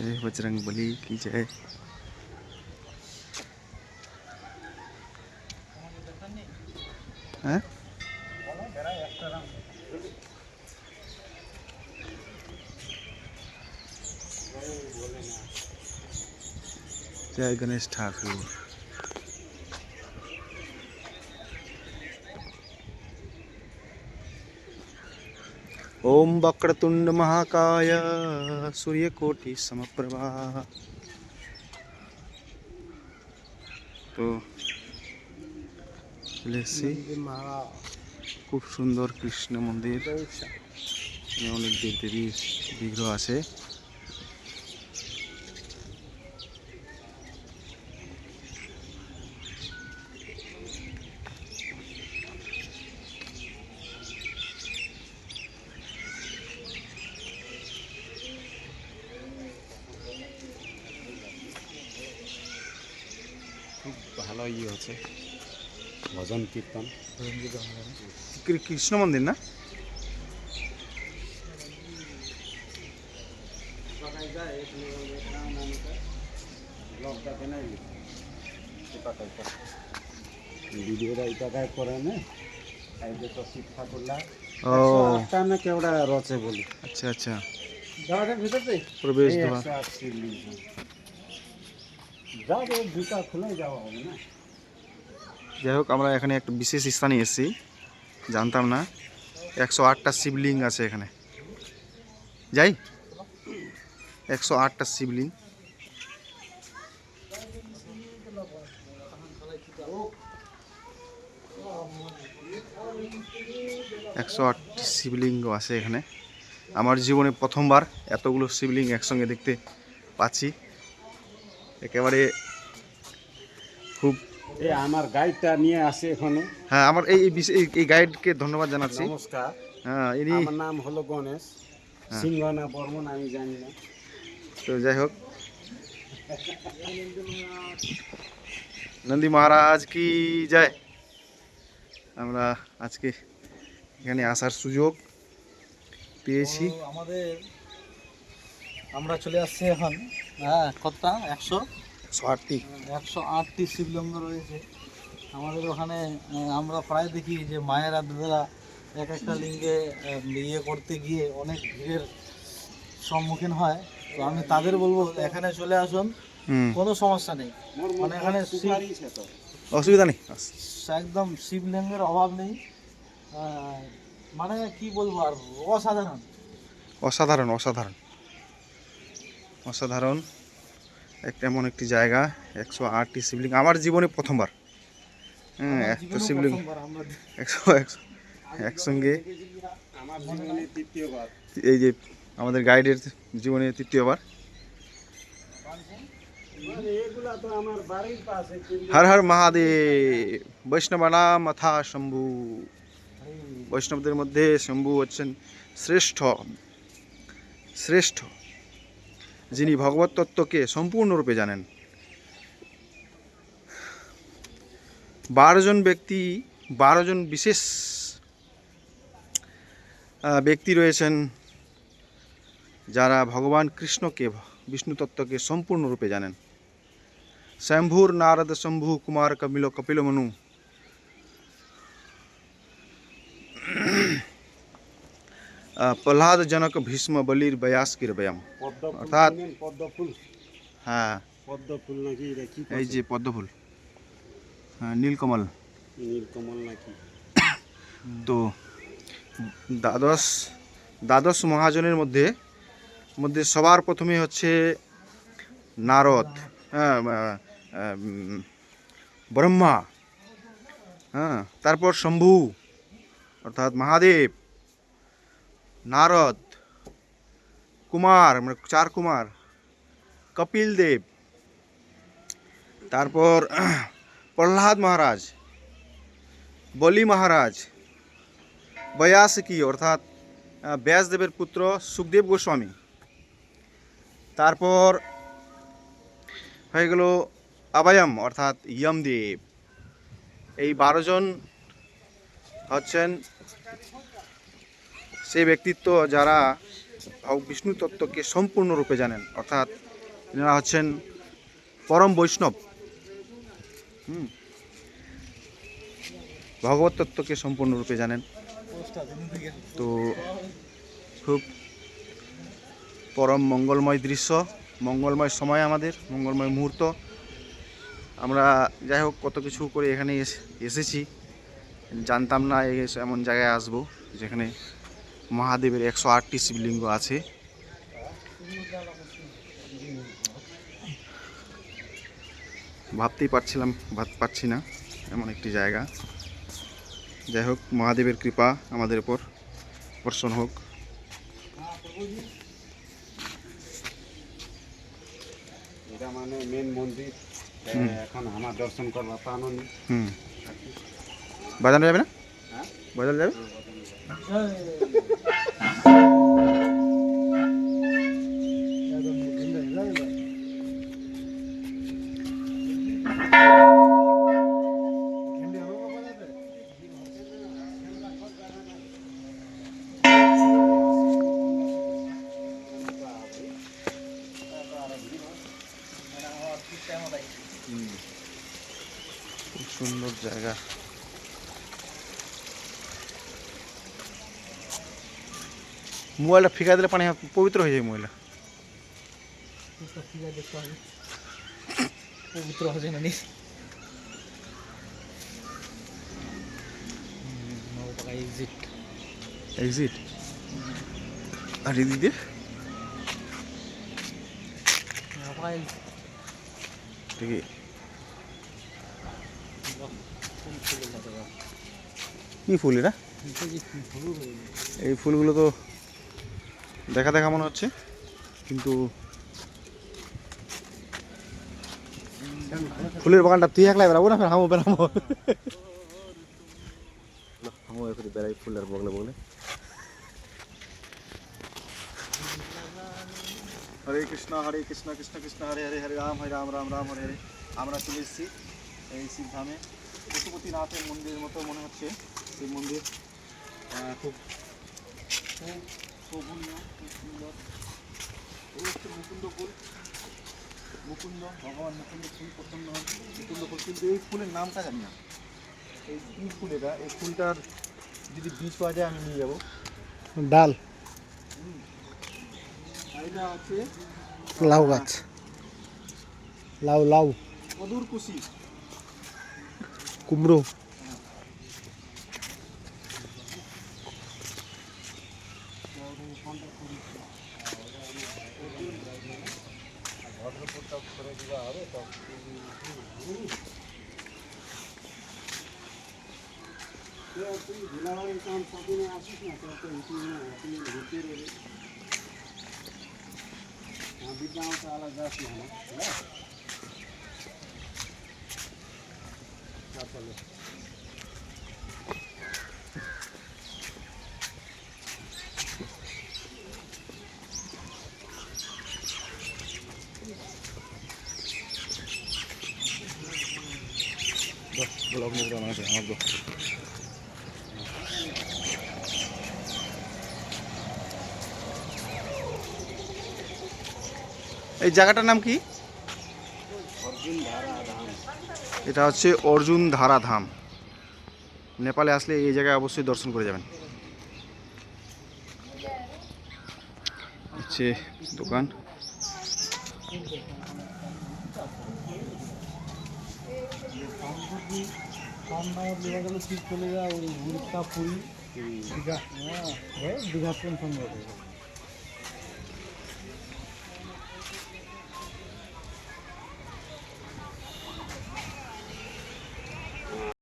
जय बजरंग बली की जय। हैं? जय गणेश ठाकुर। ओम वक्रतुंड महाकाय सूर्यकोटि समप्रभा। तो खूब सुंदर कृष्ण मंदिर, अनेक देव देवी विग्रह आछे। খুব ভালো হচ্ছে ভজন কীর্তন। कृष्ण मंदिर ना? ভিডিওটা এই জায়গায় করে না, এই যে তো শিব ঠাকুরলা ओ না কেওড়া রচে বলি। अच्छा अच्छा। যাওয়ার ভিতরে प्रवेश द्वार। যাবে জুতা খুলে যাওয়া হবে না। যাই হোক, আমরা এখানে একটা বিশেষ স্থানে এসেছি, জানতাম না 108টা শিবলিঙ্গ আছে এখানে। যাই, 108টা শিবলিঙ্গ। 108টি শিবলিঙ্গ আছে এখানে। আমার জীবনে প্রথমবার এতগুলো শিবলিঙ্গ একসঙ্গে দেখতে পাচ্ছি। একেবারে খুব আমার গাইডটা নিয়ে আসে এখানে। হ্যাঁ, আমার এই গাইডকে ধন্যবাদ জানাচ্ছি। নমস্কার। হ্যাঁ, ইনি আমার নাম হলো গণেশ সিংহ না বর্মন আমি জানি না। তো যাই হোক, নন্দী মহারাজ কি জয়। আমরা আজকে এখানে আসার সুযোগ পেয়েছি। আমরা চলে আসছি এখন। হ্যাঁ, কতটা 108টি 108টি শিবলিঙ্গ রয়েছে আমাদের ওখানে। আমরা প্রায় দেখি যে মায়েরা দাদারা এক একটা লিঙ্গে ইয়ে করতে গিয়ে অনেক ভিড়ের সম্মুখীন হয়। তো আমি তাদের বলবো এখানে চলে আসুন, কোনো সমস্যা নেই। মানে এখানে অসুবিধা নেই, একদম শিবলিঙ্গের অভাব নেই। মানে কি বলবো আর, অসাধারণ অসাধারণ অসাধারণ অসাধারণ এমন একটি জায়গা। 108টি শিবলিঙ্গ আমার জীবনে প্রথমবার। হ্যাঁ, এত শিবলিঙ্গ একসঙ্গে। এই যে আমাদের গাইডের জীবনে তৃতীয়বার। হর হর মহাদেব। বৈষ্ণবানা মাথা শম্ভু। বৈষ্ণবদের মধ্যে শম্ভু হচ্ছেন শ্রেষ্ঠ শ্রেষ্ঠ, যিনি ভগবত তত্ত্বকে সম্পূর্ণরূপে জানেন। 12 জন বিশেষ ব্যক্তি রয়েছেন যারা ভগবান কৃষ্ণকে, বিষ্ণু তত্ত্বকে সম্পূর্ণরূপে জানেন। শম্ভুর নারদ শম্ভু কুমার কপিল মনু। প্রহ্লাদ জনক ভীষ্ম বলির ব্যাসকির ব্যায়াম। অর্থাৎ পদ্মফুল। হ্যাঁ, পদ্মফুল নাকি এটা কি? এই যে পদ্মফুল, হ্যাঁ, নীলকমল। নীলকমল নাকি? তো দ্বাদশ মহাজনের মধ্যে সবার প্রথমে হচ্ছে নারদ, হ্যাঁ, ব্রহ্মা, হ্যাঁ, তারপর শম্ভু অর্থাৎ মহাদেব, নারদ, কুমার মানে 4 কুমার, কপিল দেব, তারপর প্রহ্লাদ মহারাজ, বলি মহারাজ, ব্যাসকি অর্থাৎ ব্যাসদেবের পুত্র সুখদেব গোস্বামী, তারপর হয়ে গেল অভয়ম অর্থাৎ যমদেব। এই 12 জন হচ্ছেন সেই ব্যক্তিত্ব যারা বিষ্ণু তত্ত্বকে সম্পূর্ণরূপে জানেন। অর্থাৎ এনারা হচ্ছেন পরম বৈষ্ণব। ভগবত তত্ত্বকে সম্পূর্ণরূপে জানেন। তো খুব পরম মঙ্গলময় দৃশ্য, মঙ্গলময় সময়, আমাদের মঙ্গলময় মুহূর্ত। আমরা যাই হোক কত কিছু করে এখানে এসেছি, জানতাম না এমন জায়গায় আসবো যেখানে মহাদেবের 108টি শিবলিঙ্গ আছে। ভাবতেই পারছি না এমন একটি জায়গা। যাই হোক মহাদেবের কৃপা আমাদের উপর বর্ষণ হোক। এটা মানে মেন মন্দির। এখন আমার দর্শন করবা পানো নি। বাজানো যাবে না? হ্যাঁ, বাজানো যাবে। খুব সুন্দর জায়গা। মোবাইলটা ফিকা দিলে পানি পবিত্র হয়ে যায়। মোবাইলটা পবিত্র হচ্ছে না নি। এক্সিট এক্সিট আর এদিক দিয়ে ঠিকই। কি ফুল এটা? এই ফুলগুলো তো দেখা মনে হচ্ছে, কিন্তু ফুলের বাগানটা তুই একলাই বেড়াবো না, হামো বেড়াবো। হামো এখানে বেড়াই ফুলের বগলে বগলে। হরে কৃষ্ণ কৃষ্ণ কৃষ্ণ হরে হরে, হরে রাম রাম রাম হরে হরে। আমরা চলে এসেছি এই শিবধামে। পশুপতিনাথের মন্দিরের মতো মনে হচ্ছে এই মন্দির। খুব শোভনীয়, খুব সুন্দর। এই হচ্ছে মুকুন্দ ফুল। ভগবান মুকুন্দ ফুল পছন্দ হয়, মুকুন্দ ফুল। কিন্তু এই ফুলের নামটা জানি না, এই কী ফুল এটা। এই ফুলটার যদি বীজ পাওয়া যায় আমি নিয়ে যাবো। ডাল এটা হচ্ছে লাউ গাছ, লাউ কদুর কুশি, কুমড়ো। ঝুলাবাড়ির কাম সাথে আসিস না, তো ঘুরতে রবি বিদ্যামতো আলাদা আসি না। চলো ব্লগ মুখ আমার আমার এই জায়গাটার নাম কি? এটা হচ্ছে অর্জুন ধারা ধাম। নেপালে আসলে এই জায়গায় অবশ্যই দর্শন করে যাবেন। হচ্ছে দোকান। চলে যায় ওই উড়িষ্যা পুরী দীঘা, দীঘা পেনশন